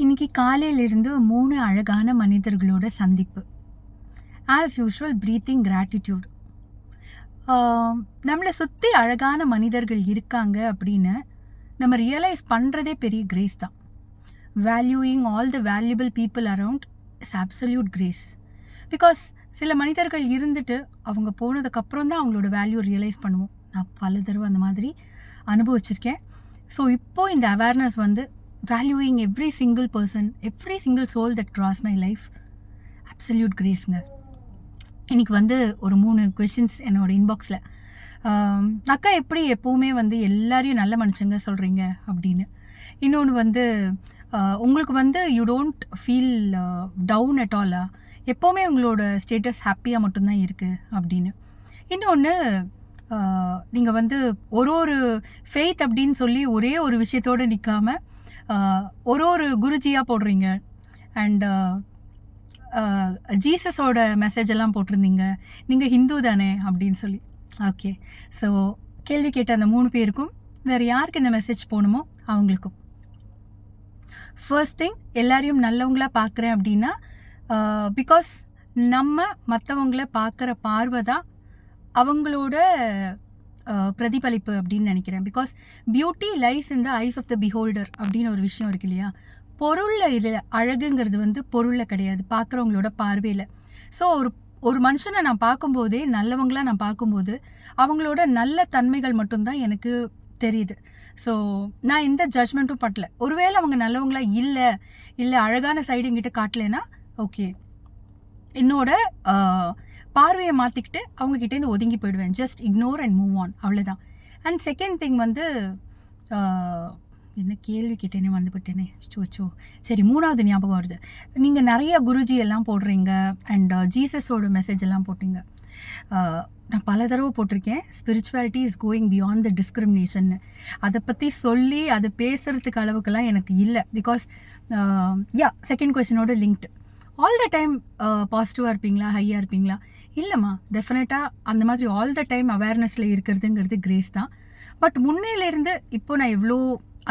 இன்னைக்கு காலையிலிருந்து 3 அழகான மனிதர்களோட சந்திப்பு. As usual breathing gratitude. நம்மளை சுற்றி அழகான மனிதர்கள் இருக்காங்க அப்படின்னு நம்ம ரியலைஸ் பண்ணுறதே பெரிய கிரேஸ் தான். Valuing all the valuable people around is absolute grace. Because சில மனிதர்கள் இருந்துட்டு அவங்க போனதுக்கப்புறம் தான் அவங்களோட வேல்யூ ரியலைஸ் பண்ணுவோம். நான் பல தடவை அந்த மாதிரி அனுபவிச்சிருக்கேன். ஸோ இப்போது இந்த அவேர்னஸ் வந்து valuing every single person, every single soul that cross my life, absolute கிரேஸ்ங்க. இன்றைக்கி வந்து ஒரு 3 கொஷின்ஸ் என்னோடய இன்பாக்ஸில். அக்கா எப்படி எப்போவுமே வந்து எல்லாரையும் நல்ல மனுஷங்க சொல்கிறீங்க அப்படின்னு. இன்னொன்று வந்து உங்களுக்கு வந்து you don't feel down at all, எப்போவுமே உங்களோட ஸ்டேட்டஸ் ஹாப்பியாக மட்டும்தான் இருக்குது அப்படின்னு. இன்னொன்று, நீங்கள் வந்து ஒரு ஃபெய்த் அப்படின்னு சொல்லி ஒரே ஒரு விஷயத்தோடு நிற்காமல் ஒரு குருஜியாக போடுறீங்க. அண்ட் ஜீசஸோட மெசேஜ் எல்லாம் போட்டிருந்தீங்க, நீங்கள் ஹிந்து தானே அப்படின்னு சொல்லி. ஓகே, ஸோ கேள்வி கேட்ட அந்த 3 பேருக்கும் வேறு யாருக்கு இந்த மெசேஜ் போகணுமோ அவங்களுக்கும். ஃபர்ஸ்ட் திங், எல்லாரையும் நல்லவங்களாக பார்க்குறேன் அப்படின்னா பிகாஸ் நம்ம மற்றவங்கள பார்க்குற பார்வை தான் அவங்களோட பிரதிபலிப்பு அப்படின்னு நினைக்கிறேன். Because beauty lies in the eyes of the beholder அப்படின்னு ஒரு விஷயம் இருக்கு இல்லையா. பொருளில் இதில் அழகுங்கிறது வந்து பொருளில் கிடையாது, பார்க்குறவங்களோட பார்வையில். ஸோ ஒரு மனுஷனை நான் பார்க்கும்போதே, நல்லவங்களாக நான் பார்க்கும்போது அவங்களோட நல்ல தன்மைகள் மட்டும்தான் எனக்கு தெரியுது. ஸோ நான் எந்த ஜட்ஜ்மெண்ட்டும் பட்டல. ஒருவேளை அவங்க நல்லவங்களா இல்லை அழகான சைடு என்கிட்ட காட்டலைன்னா ஓகே, என்னோட பார்வையை மாற்றிக்கிட்டு அவங்கக்கிட்டேருந்து ஒதுங்கி போயிடுவேன். Just ignore and move on, அவ்வளோதான். அண்ட் செகண்ட் திங் வந்து என்ன கேள்வி கேட்டேனே மறந்துபட்டேனே, சோ சரி, 3வது ஞாபகம் வருது. நீங்கள் நிறைய குருஜி எல்லாம் போடுறீங்க அண்ட் ஜீசஸோட மெசேஜ் எல்லாம் போட்டிங்க. நான் பல தடவை போட்டிருக்கேன், spirituality is going beyond the discrimination. அதை பற்றி சொல்லி அதை பேசுகிறதுக்கு அளவுக்கெல்லாம் எனக்கு இல்லை. பிகாஸ் செகண்ட் கொஸ்டினோட லிங்க்டு. ஆல் த டைம் பாசிட்டிவாக இருப்பீங்களா, ஹையாக இருப்பீங்களா? இல்லைம்மா, டெஃபினட்டாக அந்த மாதிரி ஆல் த டைம் அவேர்னஸில் இருக்கிறதுங்கிறது கிரேஸ் தான். பட் முன்னையிலேருந்து இப்போ நான் எவ்வளோ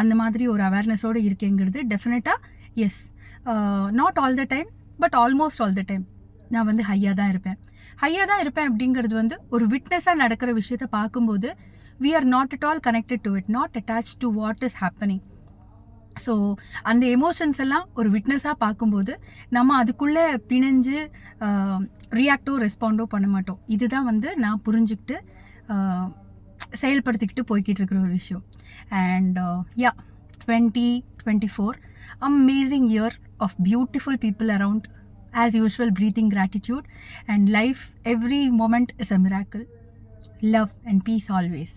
அந்த மாதிரி ஒரு அவேர்னஸோடு இருக்கேங்கிறது டெஃபினட்டாக yes. Not all the time but almost all the time நான் வந்து ஹையாக தான் இருப்பேன் அப்படிங்கிறது வந்து ஒரு விட்னஸாக நடக்கிற விஷயத்தை பார்க்கும்போது we are not at all connected to it, not attached to what is happening. So அந்த எமோஷன்ஸ் எல்லாம் ஒரு விட்னஸாக பார்க்கும்போது நம்ம அதுக்குள்ளே பிணைஞ்சு ரியாக்டோ ரெஸ்பாண்டோ பண்ண மாட்டோம். இதுதான் வந்து நான் புரிஞ்சுக்கிட்டு செயல்படுத்திக்கிட்டு போய்கிட்டு இருக்கிற ஒரு விஷயம். And 2024 amazing year of beautiful people around. As usual, breathing gratitude, and life, every moment is a miracle. Love and peace always.